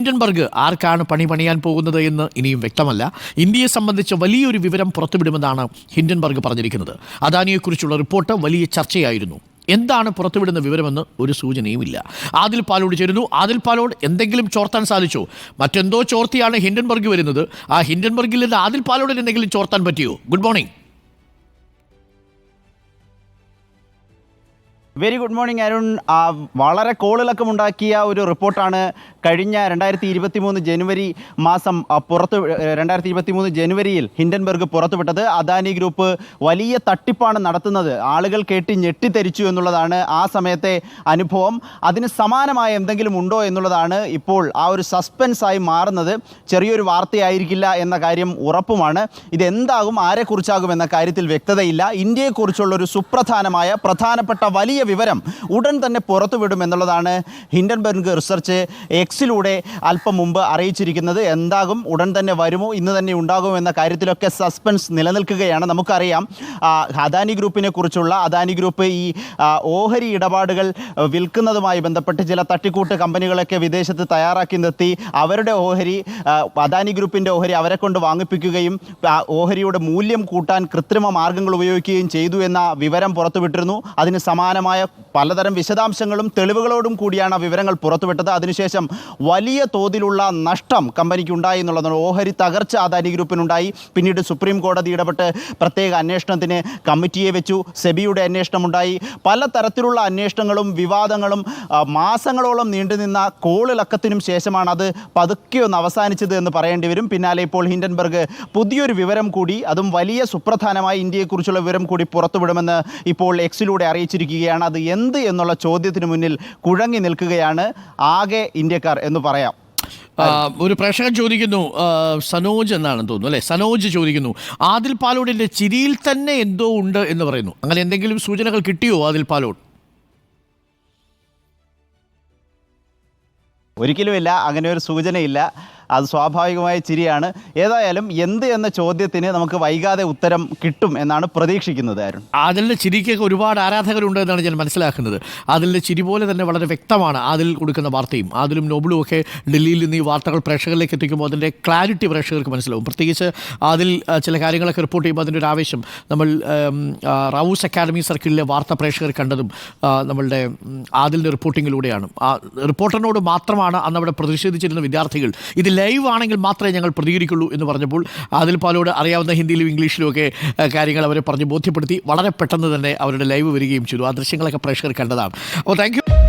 Hindenburg ആർക്കാണ് പണിയാൻ പോകുന്നത് എന്ന് ഇനിയും വ്യക്തമല്ല. ഇന്ത്യയെ സംബന്ധിച്ച് വലിയൊരു വിവരം പുറത്തുവിടുമെന്നാണ് ഹിൻഡൻബർഗ് പറഞ്ഞിരിക്കുന്നത്. അദാനിയെക്കുറിച്ചുള്ള റിപ്പോർട്ട് വലിയ ചർച്ചയായിരുന്നു. എന്താണ് പുറത്തുവിടുന്ന വിവരമെന്ന് ഒരു സൂചനയുമില്ല. ആദിൽ പാലോട് ചേരുന്നു. ആദിൽ പാലോട്, എന്തെങ്കിലും ചോർത്താൻ സാധിച്ചോ? മറ്റെന്തോ ചോർത്തിയാണ് ഹിൻഡൻബർഗ് വരുന്നത്. ആ ഹിൻഡൻബർഗിൽ നിന്ന് ആദിൽ പാലോടിന് എന്തെങ്കിലും ചോർത്താൻ പറ്റിയോ? Good morning. Very good morning Arun. വളരെ കോളിളക്കമുണ്ടാക്കിയ ഒരു റിപ്പോർട്ടാണ് കഴിഞ്ഞ 2023 ജനുവരി മാസം 2023 ജനുവരിയിൽ ഹിൻഡൻബർഗ് പുറത്തുവിട്ടത്. അദാനി ഗ്രൂപ്പ് വലിയ തട്ടിപ്പാണ് നടത്തുന്നത്, ആളുകൾ കേട്ട് ഞെട്ടിത്തെരിച്ചു എന്നുള്ളതാണ് ആ സമയത്തെ അനുഭവം. അതിന് സമാനമായ എന്തെങ്കിലും ഉണ്ടോ എന്നുള്ളതാണ് ഇപ്പോൾ ആ ഒരു സസ്പെൻസായി മാറുന്നത്. ചെറിയൊരു വാർത്തയായിരിക്കില്ല എന്ന കാര്യം ഉറപ്പുമാണ്. ഇതെന്താകും, ആരെക്കുറിച്ചാകും എന്ന കാര്യത്തിൽ വ്യക്തതയില്ല. ഇന്ത്യയെക്കുറിച്ചുള്ളൊരു പ്രധാനപ്പെട്ട വലിയ വിവരം ഉടൻ തന്നെ പുറത്തുവിടും എന്നുള്ളതാണ് ഹിൻഡൻബർഗ് റിസർച്ച് എക്സിലൂടെ അല്പം മുമ്പ് അറിയിച്ചിരിക്കുന്നത്. എന്താകും, ഉടൻ തന്നെ വരുമോ, ഇന്ന് തന്നെ ഉണ്ടാകുമോ എന്ന കാര്യത്തിലൊക്കെ സസ്പെൻസ് നിലനിൽക്കുകയാണ്. നമുക്കറിയാം അദാനി ഗ്രൂപ്പിനെ കുറിച്ചുള്ള, അദാനി ഗ്രൂപ്പ് ഈ ഓഹരി ഇടപാടുകൾ വിൽക്കുന്നതുമായി ബന്ധപ്പെട്ട് ചില തട്ടിക്കൂട്ട് കമ്പനികളൊക്കെ വിദേശത്ത് തയ്യാറാക്കി നിർത്തി അവരുടെ ഓഹരി, അദാനി ഗ്രൂപ്പിൻ്റെ ഓഹരി അവരെ കൊണ്ട് വാങ്ങിപ്പിക്കുകയും ഓഹരിയുടെ മൂല്യം കൂട്ടാൻ കൃത്രിമ മാർഗങ്ങൾ ഉപയോഗിക്കുകയും ചെയ്തു എന്ന വിവരം പുറത്തുവിട്ടിരുന്നു. അതിന് സമാനമായ പലതരം വിശദാംശങ്ങളും തെളിവുകളോടും കൂടിയാണ് ആ വിവരങ്ങൾ പുറത്തുവിട്ടത്. അതിനുശേഷം വലിയ തോതിലുള്ള നഷ്ടം കമ്പനിക്ക് ഉണ്ടായി എന്നുള്ളതാണ്. ഓഹരി തകർച്ച അദാനി ഗ്രൂപ്പിനുണ്ടായി. പിന്നീട് സുപ്രീം കോടതി ഇടപെട്ട് പ്രത്യേക അന്വേഷണത്തിന് കമ്മിറ്റിയെ വെച്ചു. സെബിയുടെ അന്വേഷണമുണ്ടായി. പലതരത്തിലുള്ള അന്വേഷണങ്ങളും വിവാദങ്ങളും മാസങ്ങളോളം നീണ്ടുനിന്ന കോളിളക്കത്തിനും ശേഷമാണ് അത് പതുക്കെ ഒന്ന് അവസാനിച്ചത് എന്ന് പറയേണ്ടി വരും. പിന്നാലെ ഇപ്പോൾ ഹിൻഡൻബർഗ് പുതിയൊരു വിവരം കൂടി, അതും വലിയ സുപ്രധാനമായ ഇന്ത്യയെക്കുറിച്ചുള്ള വിവരം കൂടി പുറത്തുവിടുമെന്ന് ഇപ്പോൾ എക്സിലൂടെ അറിയിച്ചിരിക്കുകയാണ്. അത് എന്ത് എന്നുള്ള ചോദ്യത്തിന് മുന്നിൽ കുഴങ്ങി നിൽക്കുകയാണ് ആകെ ഇന്ത്യക്കാർ എന്ന് പറയാം. ഒരു പ്രേക്ഷകൻ ചോദിക്കുന്നു, സനോജ് എന്നാണെന്ന് തോന്നുന്നു അല്ലേ, സനോജ് ചോദിക്കുന്നു, ആദിൽ പാലോടിൻ്റെ ചിരിയിൽ തന്നെ എന്തോ ഉണ്ട് എന്ന് പറയുന്നു. അങ്ങനെ എന്തെങ്കിലും സൂചനകൾ കിട്ടിയോ ആദിൽ പാലോട്? ഒരിക്കലുമില്ല, അങ്ങനെ ഒരു സൂചനയില്ല. അത് സ്വാഭാവികമായ ചിരിയാണ്. ഏതായാലും എന്ത് എന്ന ചോദ്യത്തിന് നമുക്ക് വൈകാതെ ഉത്തരം കിട്ടും എന്നാണ് പ്രതീക്ഷിക്കുന്നത്. അരുൺ, ആദിലിൻ്റെ ചിരിക്കൊക്കെ ഒരുപാട് ആരാധകരുണ്ട് എന്നാണ് ഞാൻ മനസ്സിലാക്കുന്നത്. ആദിലിൻ്റെ ചിരി പോലെ തന്നെ വളരെ വ്യക്തമാണ് ആദിൽ കൊടുക്കുന്ന വാർത്തയും. ആദിലും നോബിളും ഒക്കെ ഡൽഹിയിൽ നിന്ന് ഈ വാർത്തകൾ പ്രേക്ഷകരിലേക്ക് എത്തിക്കുമ്പോൾ അതിൻ്റെ ക്ലാരിറ്റി പ്രേക്ഷകർക്ക് മനസ്സിലാവും. പ്രത്യേകിച്ച് അതിൽ ചില കാര്യങ്ങളൊക്കെ റിപ്പോർട്ട് ചെയ്യുമ്പോൾ അതിൻ്റെ ഒരു ആവേശം നമ്മൾ റൌസ് അക്കാഡമി സർക്കിളിലെ വാർത്ത പ്രേക്ഷകർ കണ്ടതും നമ്മളുടെ ആദിലിൻ്റെ റിപ്പോർട്ടിങ്ങിലൂടെയാണ്. ആ റിപ്പോർട്ടറിനോട് മാത്രമാണ് അന്ന് അവിടെ പ്രതിഷേധിച്ചിരുന്ന വിദ്യാർത്ഥികൾ ഇത് ലൈവ് ആണെങ്കിൽ മാത്രമേ ഞങ്ങൾ പ്രതികരിക്കുള്ളൂ എന്ന് പറഞ്ഞപ്പോൾ ആദിൽ പാലോട് അറിയാവുന്ന ഹിന്ദിയിലും ഇംഗ്ലീഷിലും ഒക്കെ കാര്യങ്ങൾ അവരെ പറഞ്ഞ് ബോധ്യപ്പെടുത്തി വളരെ പെട്ടെന്ന് തന്നെ അവരുടെ ലൈവ് വരികയും ചെയ്തു. ആ ദൃശ്യങ്ങളൊക്കെ പ്രേക്ഷകർ കണ്ടതാണ്. അപ്പോൾ താങ്ക് യു.